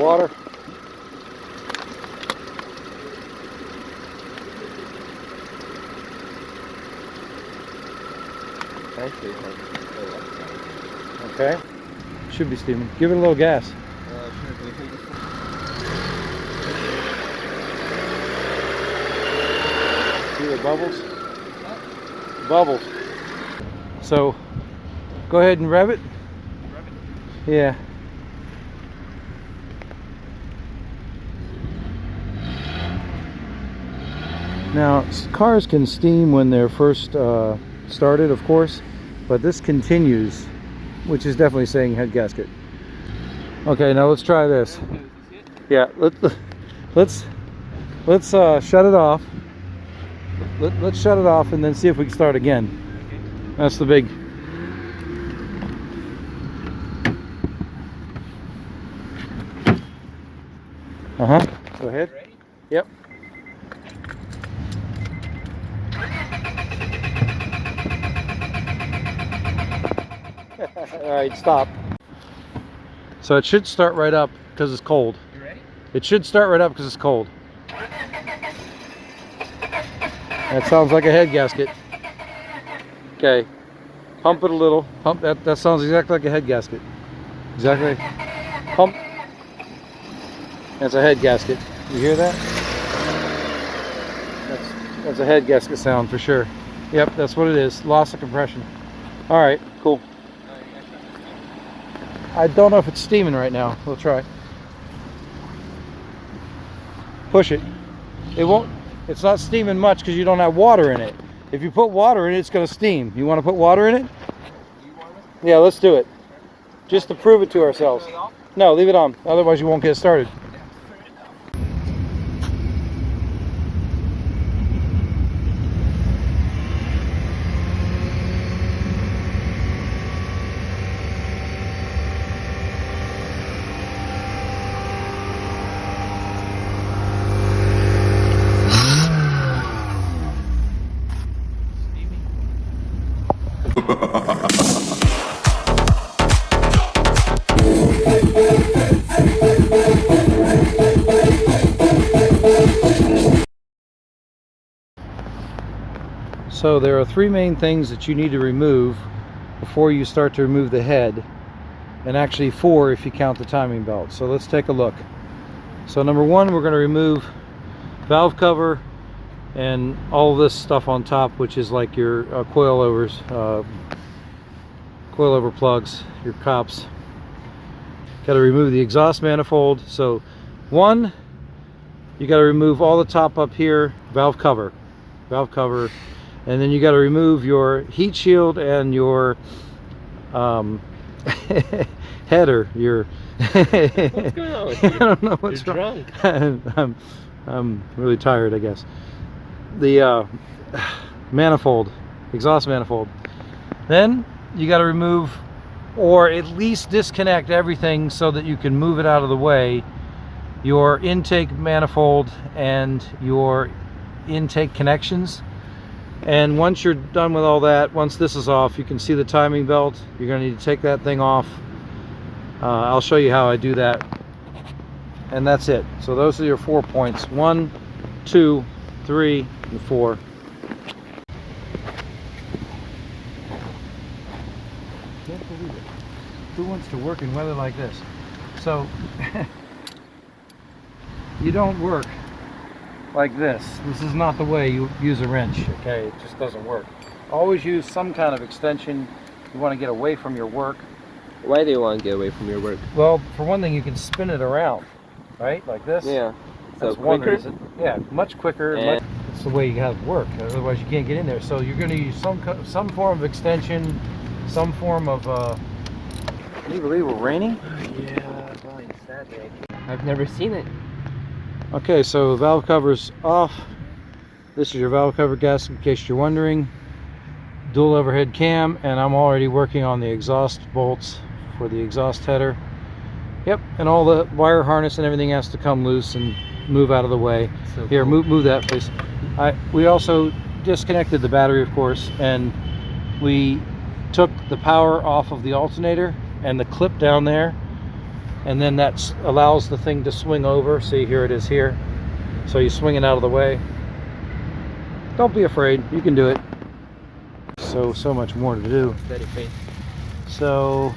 water. Okay. Should be steaming. Give it a little gas. See the bubbles? Bubbles. So, go ahead and rev it. Rev it? Yeah. Now, cars can steam when they're first started, of course, but this continues, which is definitely saying head gasket. Okay, now let's try this. Yeah, let's shut it off. Let's shut it off and then see if we can start again. Okay. That's the big. Go ahead. Ready? Yep. All right, stop. So it should start right up because it's cold. You ready? It should start right up because it's cold. That sounds like a head gasket. Okay, pump it a little. Pump that. That sounds exactly like a head gasket. Exactly. Pump. That's a head gasket. You hear that? That's a head gasket sound for sure. Yep, that's what it is. Loss of compression. All right, cool. I don't know if it's steaming right now. We'll try. Push it. It won't. It's not steaming much because you don't have water in it. If you put water in it, it's going to steam. You want to put water in it? Yeah, let's do it. Just to prove it to ourselves. No, leave it on. Otherwise, you won't get started. So there are three main things that you need to remove before you start to remove the head, and actually four if you count the timing belt. So let's take a look. So number one, we're going to remove valve cover and all this stuff on top, which is like your coilovers, coilover plugs, your cops. Got to remove the exhaust manifold. So one, you got to remove all the top up here, valve cover, and then you got to remove your heat shield and your header. Your what's going on with you? I don't know what's You're wrong. Drunk. I'm really tired, I guess. The manifold, exhaust manifold. Then you got to remove, or at least disconnect everything so that you can move it out of the way, your intake manifold and your intake connections. And once you're done with all that, once this is off, you can see the timing belt. You're going to need to take that thing off. I'll show you how I do that. And that's it. So those are your 4 points. 1, 2, 3, and 4. Can't believe it. Who wants to work in weather like this? So you don't work like this. This is not the way you use a wrench, okay? It just doesn't work. Always use some kind of extension. You want to get away from your work. Why do you want to get away from your work? Well, for one thing, you can spin it around, right? Like this. Yeah. So that's one quicker? reason. Yeah, much quicker. It's the way you have to work. Otherwise, you can't get in there. So you're going to use some form of extension, some form of. Can you believe we're raining? Yeah, well, sadly, I've never seen it. Okay, so valve cover's off. This is your valve cover gasket, in case you're wondering. Dual overhead cam, and I'm already working on the exhaust bolts for the exhaust header. Yep, and all the wire harness and everything has to come loose and move out of the way. So here, cool. move that, please. We also disconnected the battery, of course, and we took the power off of the alternator and the clip down there. and then that allows the thing to swing over. See, here it is here. So you swing it out of the way. Don't be afraid, you can do it. So much more to do. Steady paint. So,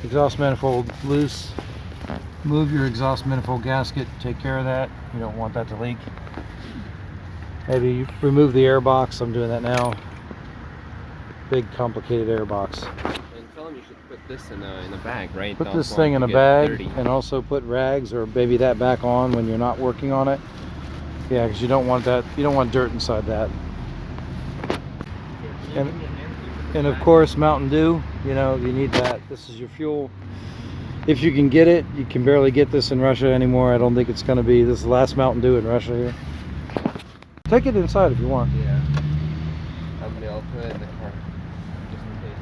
exhaust manifold loose. Move your exhaust manifold gasket, take care of that. You don't want that to leak. Maybe remove the air box. I'm doing that now. Big complicated air box. And tell them you should put this in a bag, right? Put Don't this want thing it in to a get bag dirty. and also put rags or maybe that back on when you're not working on it. Yeah, because you don't want that, you don't want dirt inside that. And of course Mountain Dew, you know, you need that. This is your fuel. If you can get it, you can barely get this in Russia anymore. I don't think it's going to be, this is the last Mountain Dew in Russia here. Take it inside if you want. Yeah. I'll put it in the car. Just in case.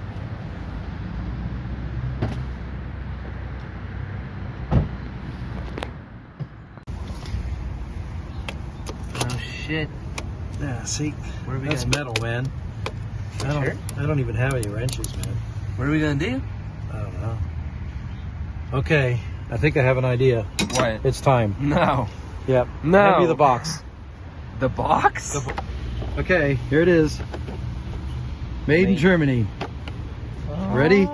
Oh shit. Yeah, see, What are we that's gonna metal, man. Sure? I don't even have any wrenches, man. What are we gonna do? I don't know. Okay, I think I have an idea. What? It's time. No. Yep. No. Hand me the box. The box? Okay, here it is. Made in Germany. Ready?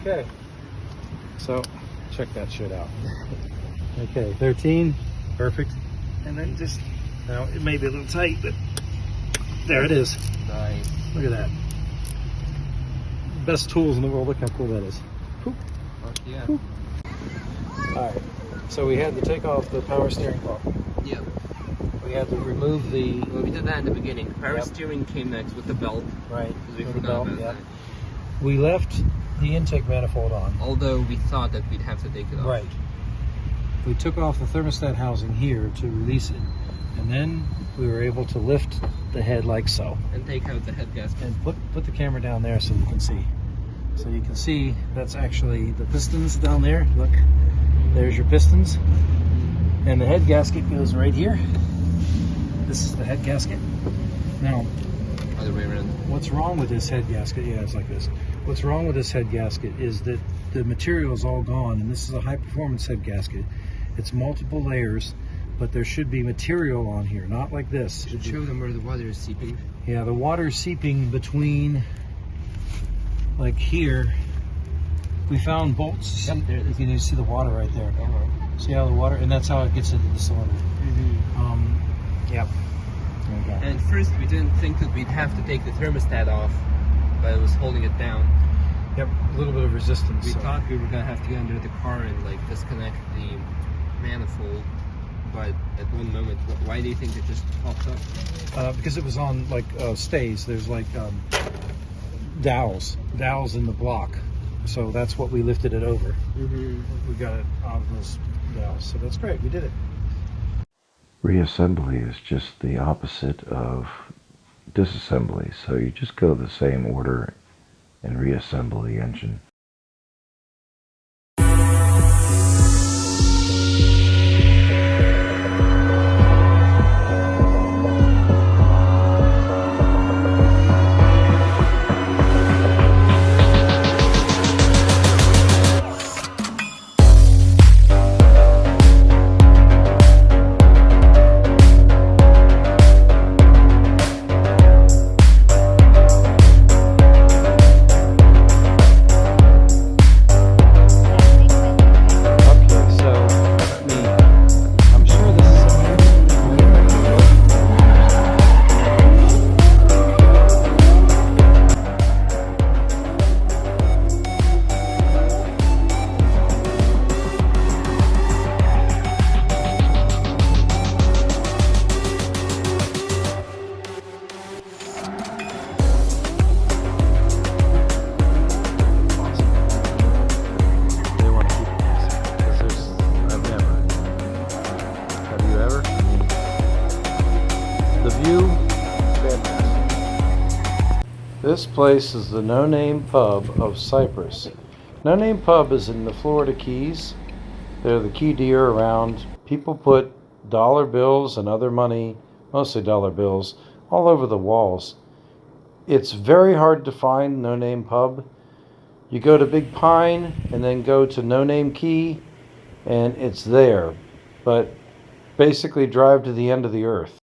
Okay. So, check that shit out. Okay, 13. Perfect. And then just, now it may be a little tight, but there it is. Nice. Look at that. Best tools in the world. Look how cool that is. Fuck yeah. Alright, so we had to take off the power steering bar. Yep. We had to remove the... Well, we did that in the beginning. Power Yep. steering came next with the belt. Right. Because we with the forgot belt, about yep. that. We left the intake manifold on. Although we thought that we'd have to take it off. Right. We took off the thermostat housing here to release it. And then we were able to lift the head like so. And take out the head gasket. And put the camera down there so you can see. So you can see that's actually the pistons down there. Look, there's your pistons. And the head gasket goes right here. This is the head gasket. Now, Other way around. what's wrong with this head gasket? Yeah, it's like this. What's wrong with this head gasket is that the material is all gone, and this is a high performance head gasket. It's multiple layers, but there should be material on here, not like this. Should show them where the water is seeping. Yeah, the water's seeping between, like here. We found bolts. Yep, there it is. You can see the water right there. See how the water, and that's how it gets into the cylinder. Yep. There you go. And at first we didn't think that we'd have to take the thermostat off, but it was holding it down. Yep, a little bit of resistance. We so. thought we were gonna have to get under the car and like disconnect the manifold, but at one moment, why do you think it just popped up? Because it was on like stays. There's like dowels in the block. So that's what we lifted it over. We got it out of those dowels. So that's great. We did it. Reassembly is just the opposite of disassembly, so you just go the same order and reassemble the engine. This place is the No Name Pub of Cyprus. No Name Pub is in the Florida Keys. They're the key deer around. People put dollar bills and other money, mostly dollar bills, all over the walls. It's very hard to find No Name Pub. You go to Big Pine and then go to No Name Key, and it's there. But basically drive to the end of the earth.